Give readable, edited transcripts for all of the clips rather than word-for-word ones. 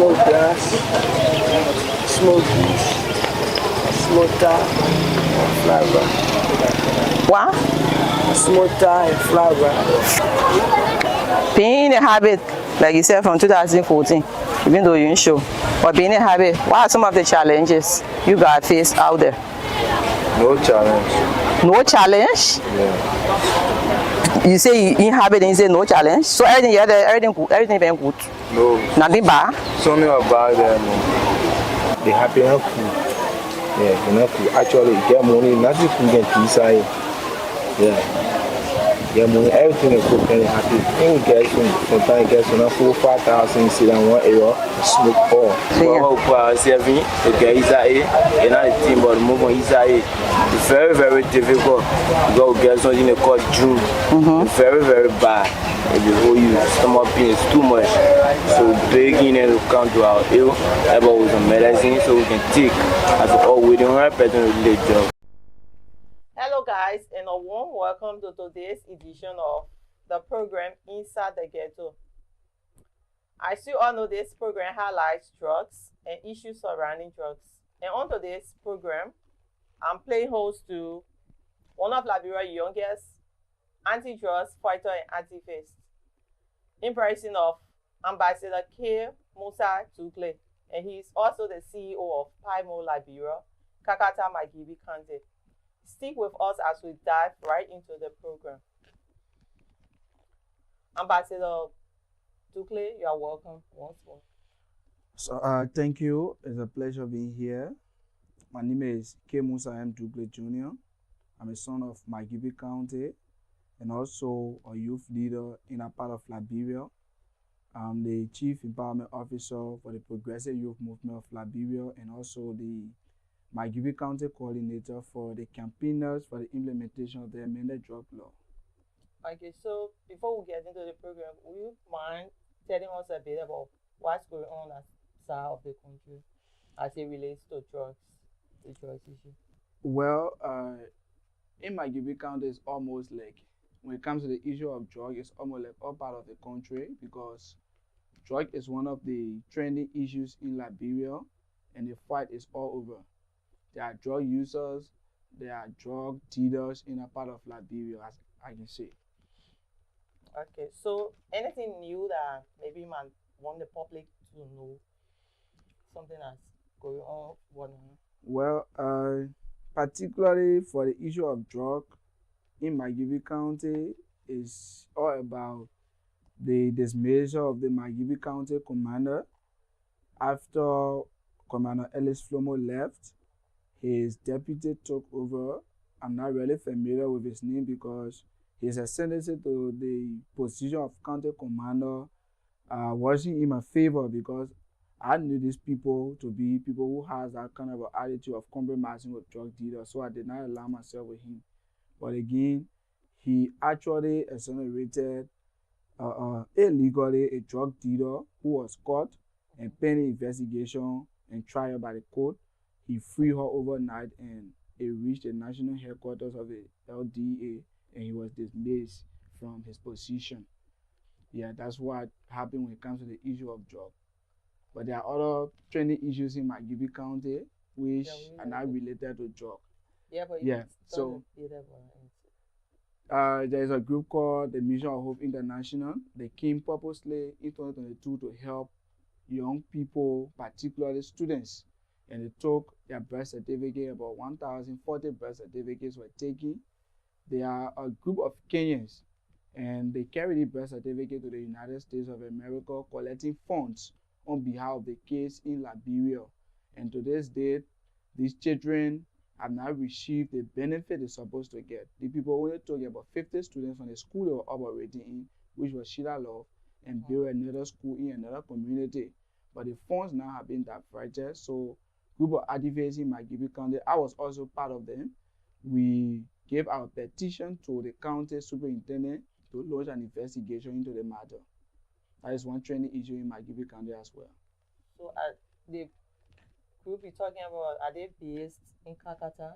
smoked grass, smokies, smoked flower. What? Smoked and flower. Being in a habit, like you said, from 2014, even though you didn't show, but being in a habit, what are some of the challenges you got faced out there? No challenge. No challenge? Yeah. You say you inhabit and you say no challenge? So everything you everything good, everything been good? No. Nothing bad? Something about them. They happy and cool. Yeah, you know, actually get money, nothing cool get inside. Yeah. Yeah, money, everything is cool and happy. You get sometimes get some 4,000-5,000 sit down 1 hour, smoke all. Well, serving the guy is and not the team, but move on is it's very, very difficult. You go get something called June. It's very, very bad. If you hold you stomach pain is too much. So begging and to come to our ill about with some medicine so we can take as all we don't have person to job. Hello guys, and a warm welcome to today's edition of the program Inside the Ghetto. As you all know, this program highlights drugs and issues surrounding drugs. And on today's program, I'm playing host to one of Liberia's youngest anti-drugs fighter and activist, in person of Ambassador Musa M, and he is also the CEO of PYMOL Liberia, Kakata Magibi County. Stick with us as we dive right into the program. Ambassador Dukuly, you are welcome once more. So, thank you. It's a pleasure being here. My name is Musa M Jr. I'm a son of Magibi County and also a youth leader in a part of Liberia. I'm the Chief Empowerment Officer for the Progressive Youth Movement of Liberia and also the Magibi County Coordinator for the campaigners for the implementation of the amended drug law. Okay, so before we get into the program, will you mind telling us a bit about what's going on outside of the country as it relates to drugs, the drugs issue? Well, in Magibi County, it's almost like, when it comes to the issue of drug, it's almost like all part of the country because drug is one of the trending issues in Liberia and the fight is all over. There are drug users, there are drug dealers in a part of Liberia, as I can say. Okay, so anything new that maybe man want the public to know, something that's going on? Well, particularly for the issue of drug in Magibi County is all about the dismissal of the Magibi County commander. After Commander Ellis Flomo left, his deputy took over. I'm not really familiar with his name because his ascendancy to the position of county commander wasn't in my favor because I knew these people to be people who has that kind of attitude of compromising with drug dealers, so I did not align myself with him. But again, he actually exonerated illegally a drug dealer who was caught and pending investigation and trial by the court. He freed her overnight and it reached the national headquarters of the LDA and he was dismissed from his position. Yeah, that's what happened when it comes to the issue of drug. But there are other trending issues in Magibi County which are not related to drug. So there's a group called the Mission of Hope International. They came purposely in 2022 to help young people, particularly students. And they took their birth certificate, about 1,040 birth certificates were taken. They are a group of Kenyans, and they carried the birth certificate to the United States of America, collecting funds on behalf of the case in Liberia. And to this date, these children have not received the benefit they're supposed to get. The people only took about 50 students from the school they were operating in, which was Sheila Love, and built another school in another community. But the funds now have been diverted, so group of activists in Magibi County, I was also part of them. We gave our petition to the county superintendent to launch an investigation into the matter. That is one trending issue in Magibi County as well. So the group you're talking about, are they based in Kakata?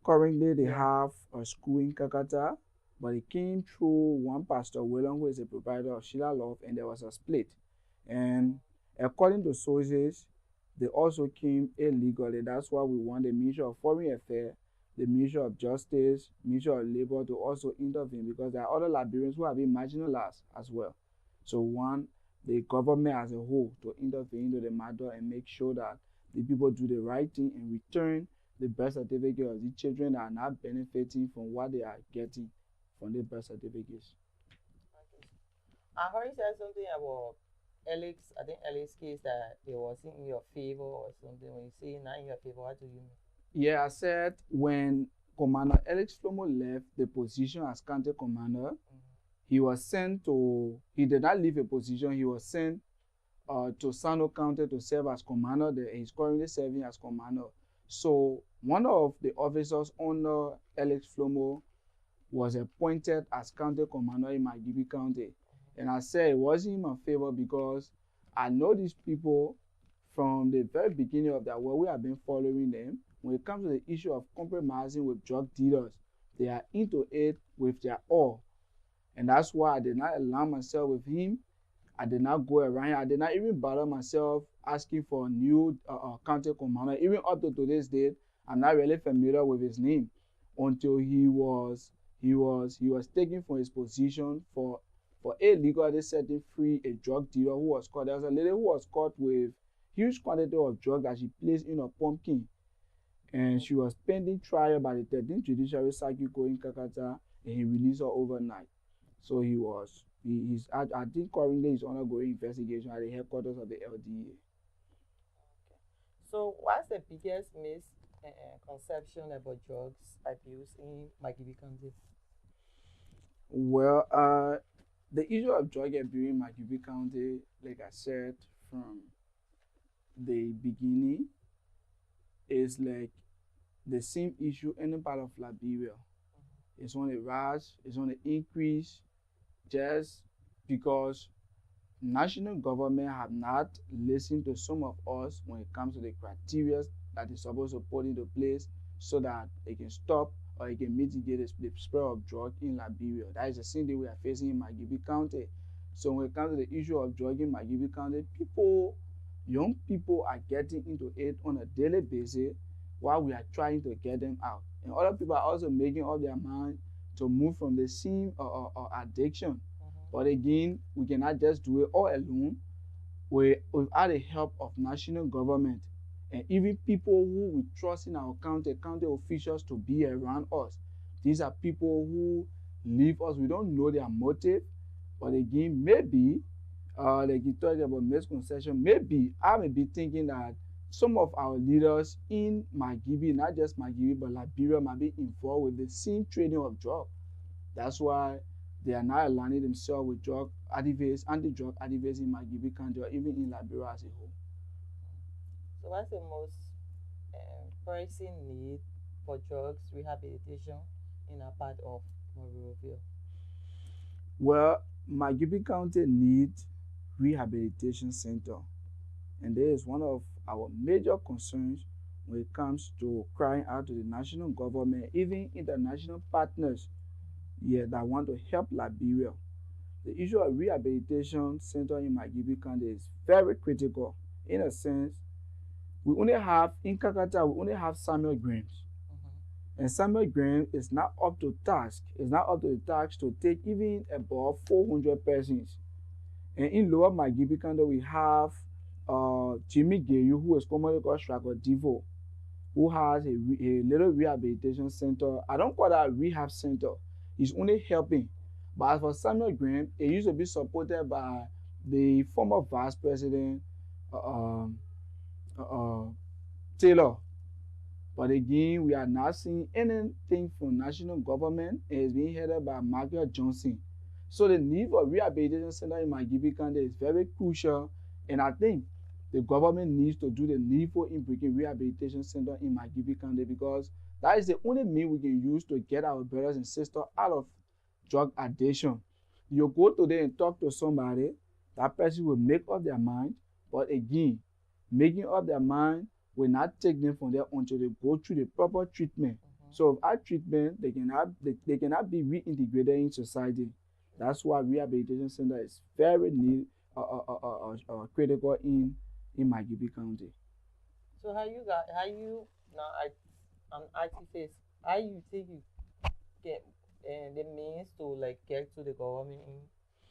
Currently, they have a school in Kakata, but it came through one Pastor William, who is the proprietor of Sheila Love, and there was a split. And According to sources, they also came illegally. That's why we want the Ministry of Foreign Affairs, the Ministry of Justice, Ministry of Labor to also intervene, because there are other Liberians who have been marginalized as well. So one, the government as a whole to intervene into the matter and make sure that the people do the right thing and return the birth certificate of the children that are not benefiting from what they are getting from the birth certificates. Okay. I heard you said something about Alex. I think Alex case that it wasn't in your favor or something. When you say not in your favor, what do you mean? Yeah, I said when Commander Alex Flomo left the position as county commander, he was sent to, he did not leave a position, he was sent to Sano County to serve as commander. He's currently serving as commander. So one of the officers under Alex Flomo was appointed as county commander in Magibi County. And I said it wasn't in my favor because I know these people from the very beginning of their work. We have been following them. When it comes to the issue of compromising with drug dealers, they are into it with their all. And that's why I did not align myself with him. I did not go around. I did not even bother myself asking for a new county commander. Even up to today's date, I'm not really familiar with his name until he was taken from his position for illegally setting free a drug dealer who was caught. There was a lady who was caught with huge quantity of drugs that she placed in a pumpkin, and she was pending trial by the 13th Judiciary Circuit Court in Kakata, and he released her overnight. So I think currently he's undergoing investigation at the headquarters of the LDA. Okay. So what's the biggest misconception about drugs abuse in Magibi County? Well, the issue of drug abuse in Magibi County, like I said from the beginning, is like the same issue in any part of Liberia. It's on a rise, it's on an increase, just because national government have not listened to some of us when it comes to the criteria that is supposed to put into place so that it can stop or it can mitigate the spread of drug in Liberia. That is the same thing we are facing in Magibi County. So when it comes to the issue of drug in Magibi County, young people are getting into it on a daily basis while we are trying to get them out. And other people are also making up their mind to move from the same addiction. But again, we cannot just do it all alone. Without the help of national government and even people who we trust in our county officials to be around us. These are people who leave us. We don't know their motive. But again, maybe, like you talked about misconception, maybe I may be thinking that some of our leaders in Magibi, not just Magibi, but Liberia, might be involved with the same trading of drugs. That's why they are not aligning themselves with drug activists, anti-drug activists in Magibi County or even in Liberia as a whole. So what's the most pressing need for drugs rehabilitation in a part of Monrovia? Well, Magibi County needs rehabilitation center. And there is one of our major concerns when it comes to crying out to the national government, even international partners that want to help Liberia. The issue of rehabilitation center in Magibi County is very critical. In a sense, we only have, in Kakata, we only have Samuel Grimes. And Samuel Grimes is not up to task. It's not up to the task to take even above 400 persons. And in Lower Magibi County, we have Jimmy Gayu, who is commonly called Shrago Divo, who has a little rehabilitation center. I don't call that a rehab center. It's only helping. But as for Samuel Graham, it used to be supported by the former vice president, Taylor. But again, we are not seeing anything from national government. It is being headed by Michael Johnson. So the need for rehabilitation center in Magibi County is very crucial. And I think the government needs to do the needful in bringing rehabilitation center in Magibi County, because that is the only means we can use to get our brothers and sisters out of drug addiction. You go today and talk to somebody, that person will make up their mind. But again, making up their mind will not take them from there until they go through the proper treatment. So without treatment, they cannot be reintegrated in society. That's why rehabilitation center is very critical in Maghibie County. So how you now an activist, how you think you get the means to like get to the government in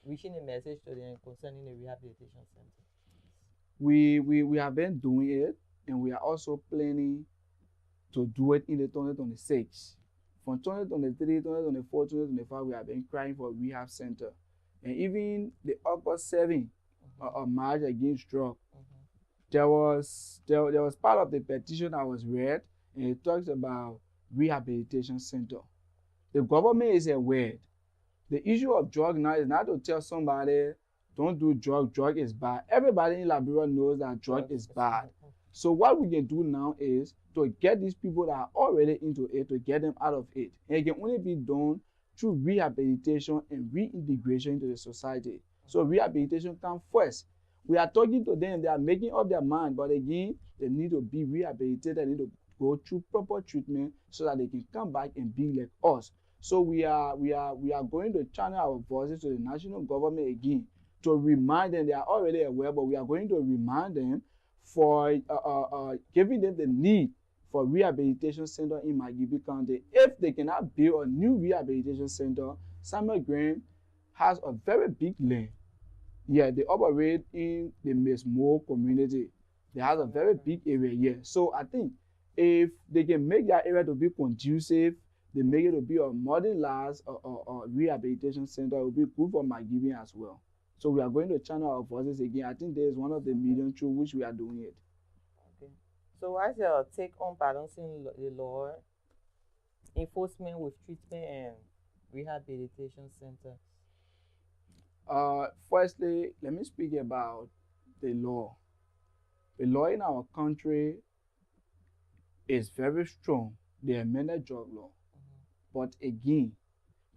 reaching a message to them concerning the rehabilitation center? We have been doing it, and we are also planning to do it in the 2026. From 2023, 2024, 2025, we have been crying for a rehab center. And even the August 7th March Against Drug, there was part of the petition that was read, and it talks about rehabilitation center. The government is aware. The issue of drug now is not to tell somebody, don't do drug is bad. Everybody in Liberia knows that drug is bad. So what we can do now is to get these people that are already into it, to get them out of it. And it can only be done through rehabilitation and reintegration into the society. So rehabilitation comes first. We are talking to them, they are making up their mind, but again, they need to be rehabilitated, they need to go through proper treatment so that they can come back and be like us. So we are going to channel our voices to the national government again to remind them. They are already aware, but we are going to remind them for giving them the need for rehabilitation center in Maghibie County. If they cannot build a new rehabilitation center, Samuel Graham has a very big land. Yeah, they operate in the Mesmo community. They have a very big area here. So I think if they can make that area to be conducive, they make it to be a modernized rehabilitation center, it will be good for Maghibie as well. So we are going to channel our voices again. I think there is one of the medium through which we are doing it. Okay. So what's your take on balancing the law enforcement with treatment and rehabilitation centers? Firstly, let me speak about the law. The law in our country is very strong. The amended drug law. But again,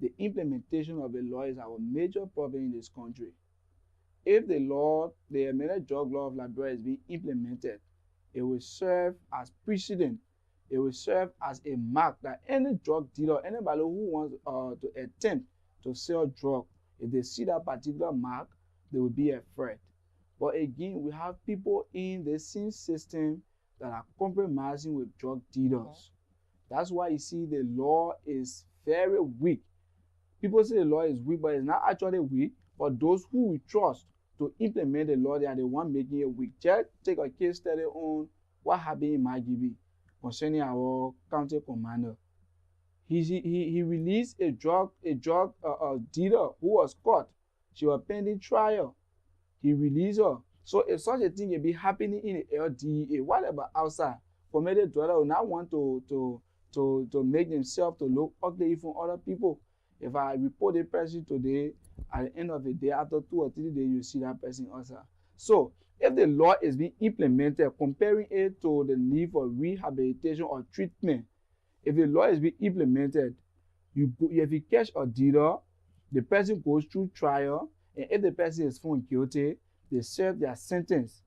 the implementation of the law is our major problem in this country. If the amended drug law of Liberia is being implemented, it will serve as precedent. It will serve as a mark that any drug dealer, anybody who wants to attempt to sell drug, if they see that particular mark, they will be afraid. But again, we have people in the same system that are compromising with drug dealers. That's why you see the law is very weak. People say the law is weak, but it's not actually weak. But those who we trust to implement the law, they are the one making it weak. Just take a case study on what happened in Maghibie concerning our county commander. He released a drug dealer who was caught. She was pending trial. He released her. So if such a thing can be happening in the LDA, what about outside? Committed drug will not want to make themselves to look ugly from other people. If I report a person today, at the end of the day, after 2 or 3 days, you see that person also. So if the law is being implemented, comparing it to the need for rehabilitation or treatment, if the law is being implemented, if you catch a dealer, the person goes through trial, and if the person is found guilty, they serve their sentence.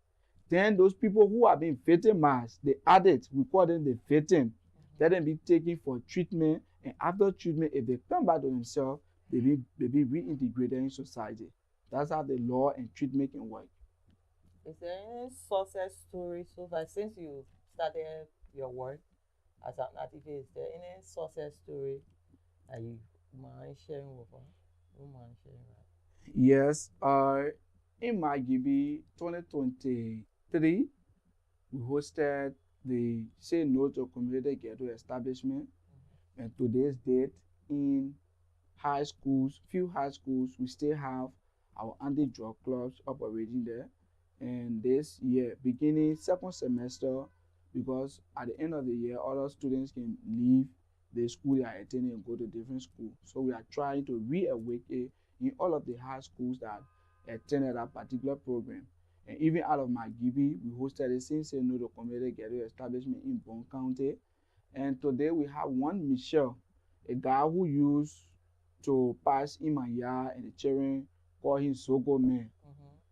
Then those people who have been victimized, the addicts, we call them the victim, let them be taken for treatment, and after treatment, if they come back to themselves, they be reintegrated in society. That's how the law and treatment can work. Is there any success story so far since you started your work as an activist? Is there any success story that you mind sharing with us? You mind sharing, right? Yes, in Maghibie 2023, we hosted the Say No to Community Ghetto establishment, and today's date in high schools, few high schools, we still have our anti-drug clubs operating there. And this year, beginning second semester, because at the end of the year, other students can leave the school they are attending and go to different schools. So we are trying to reawaken in all of the high schools that attended that particular program. And even out of Maghibie, we hosted the same Say No to Community Ghetto establishment in Bon County. And today we have one Michelle, a guy who used to pass in my yard, and the children call him Zogo Man.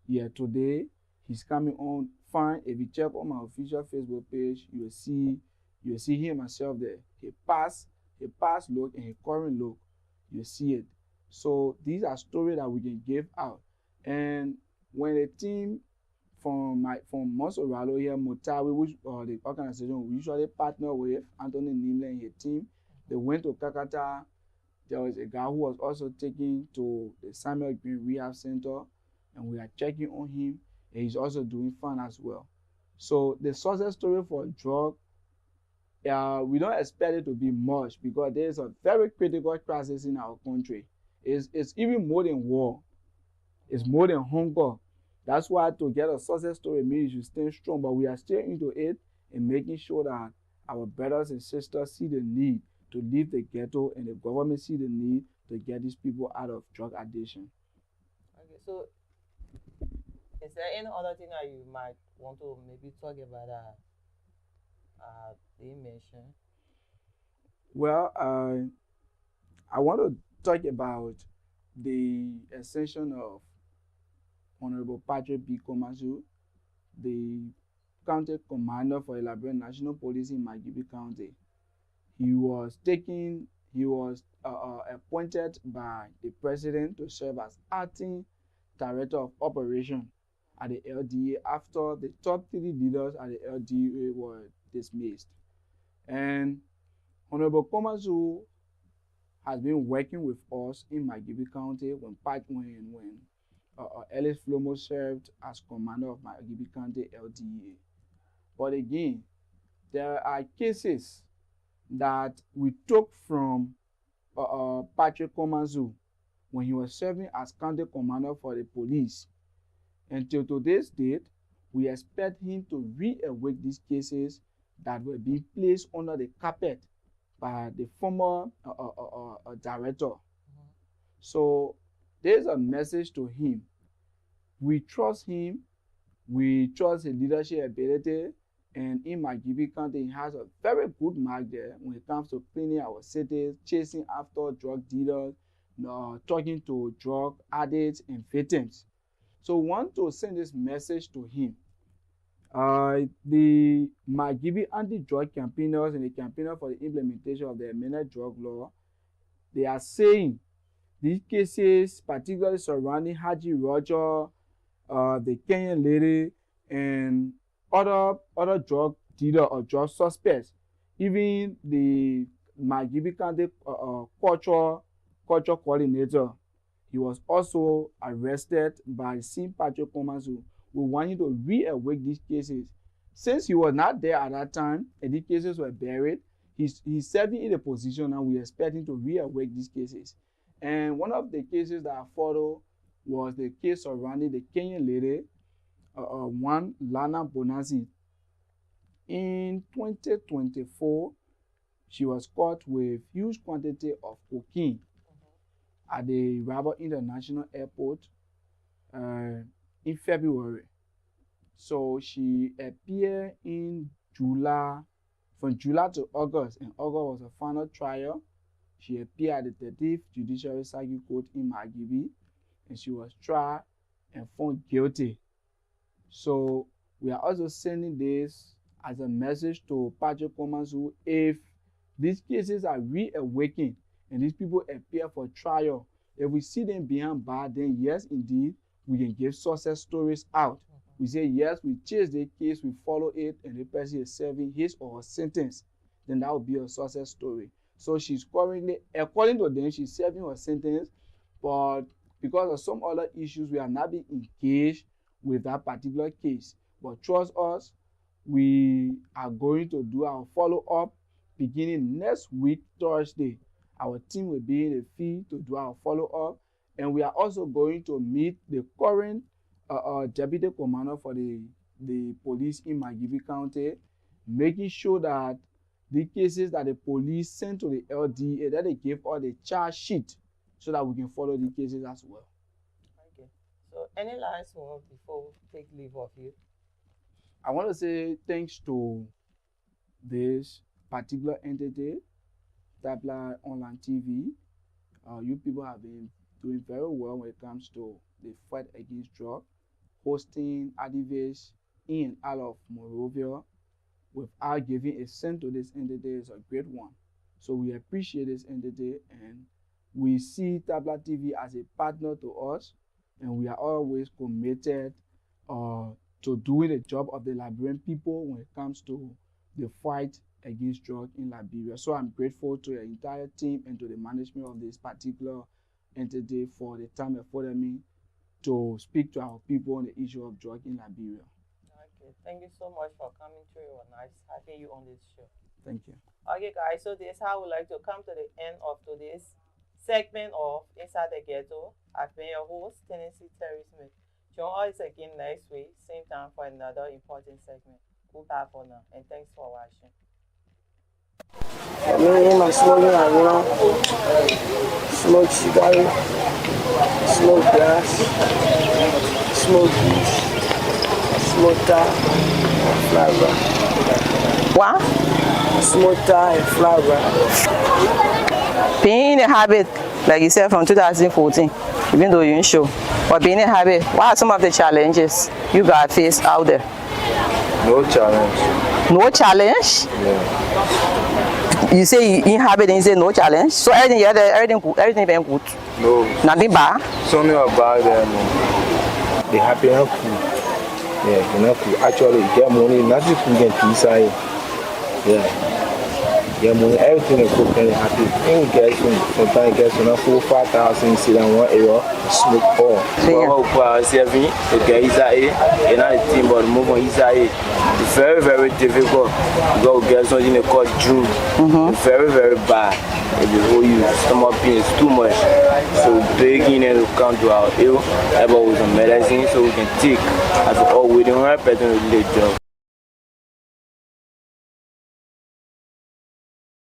Yeah, today he's coming on fine. If you check on my official Facebook page, you will see him myself there. He passed look, and he current look. You see it. So these are stories that we can give out. And when a team from Monsoralo here, Motawi, which the organization we usually partner with, Anthony Nimle and his team, they went to Kakata. There was a guy who was also taken to the Samuel Green Rehab Center, and we are checking on him, and he's also doing fine as well. So the success story for drug, we don't expect it to be much because there is a very critical crisis in our country. It's even more than war. It's more than hunger. That's why to get a success story means you stay strong, but we are still into it and making sure that our brothers and sisters see the need to leave the ghetto, and the government see the need to get these people out of drug addiction. Okay, so is there any other thing that you might want to maybe talk about that they mentioned? Well, I want to talk about the ascension of Honorable Patrick B. Komasu, the county commander for the Liberian National Police in Magibi County. He was appointed by the president to serve as acting director of operation at the LDA after the top 3 leaders at the LDA were dismissed. And Honorable Komasu has been working with us in Magibi County when Ellis Flomo served as commander of Magibi County LDA. But again, there are cases that we took from Patrick Komasu when he was serving as county commander for the police. Until today's date, we expect him to re-awake these cases that were being placed under the carpet by the former director. So there's a message to him. We trust him. We trust his leadership ability. And in Magibi County, he has a very good mark there when it comes to cleaning our cities, chasing after drug dealers, talking to drug addicts and victims. So we want to send this message to him. The Magibi anti-drug campaigners and the campaigner for the implementation of the amended drug law, they are saying these cases, particularly surrounding Haji Roger, the Kenyan lady, and other drug dealer or drug suspects, even the Magibi County culture coordinator, he was also arrested by St. Patrick Komasu. We want him to re-awake these cases. Since he was not there at that time and these cases were buried, he's serving in a position and we expect him to re-awake these cases. And one of the cases that I followed was the case surrounding the Kenyan lady, one Lana Bonazzi. In 2024, she was caught with huge quantity of cocaine at the Rabat International Airport in February. So she appeared in July, from July to August, and August was her final trial. She appeared at the 30th Judiciary Circuit Court in Magibi, and she was tried and found guilty. So we are also sending this as a message to Patrick Komasu. If these cases are reawakened and these people appear for trial, if we see them behind bars, then yes, indeed, we can give success stories out. We say, yes, we chase the case, we follow it, and the person is serving his or her sentence. Then that will be a success story. So she's currently, according to them, she's serving her sentence, but because of some other issues, we are not being engaged with that particular case. But trust us, we are going to do our follow-up beginning next week, Thursday. Our team will be in the field to do our follow-up, and we are also going to meet the current deputy commander for the police in Magibi County, making sure that the cases that the police sent to the LDA, that they give all the charge sheet so that we can follow the cases as well. Okay. So any last word before we take leave of you? I want to say thanks to this particular entity, Tabla Online TV. You people have been doing very well when it comes to the fight against drug, hosting activists in and out of Monrovia without giving a cent to this entity is a great one. So we appreciate this entity, and we see Tabla TV as a partner to us and we are always committed to doing the job of the Liberian people when it comes to the fight against drugs in Liberia. So I'm grateful to the entire team and to the management of this particular entity for the time afforded me to speak to our people on the issue of drugs in Liberia. Okay, thank you so much for coming through. It was nice having you on this show. Thank you. Okay, guys, so this is how we like to come to the end of today's segment of Inside the Ghetto. I've been your host, Tennessi T. Join us again next week, same time for another important segment. Goodbye for now, and thanks for watching. I'm smoking, smoke cigarette, smoke grass, smoke weed, smoke tar, flower. What? Smoke tar and flower. Being in a habit, like you said, from 2014, even though you didn't show, but being in a habit, what are some of the challenges you got faced out there? No challenge. No challenge? Yeah. You say you inhabit and you say no challenge. So everything good, everything been good. No. Nothing bad. Something about them. They happy and cool. Yeah, you know, cool. Actually, you get money, nothing cool get inside. Yeah. Yeah, money, everything is cool and happy. And get sometimes get some 4,000-5,000 sit down one area, smoke all. Well, serving the guys and the team, but move on it's very, very difficult. Go get something called June. It's very, very bad. If you hold you stomach pain is too much. So begging and to come to our ill, about with some medicine so we can take as all waiting 100% of the job.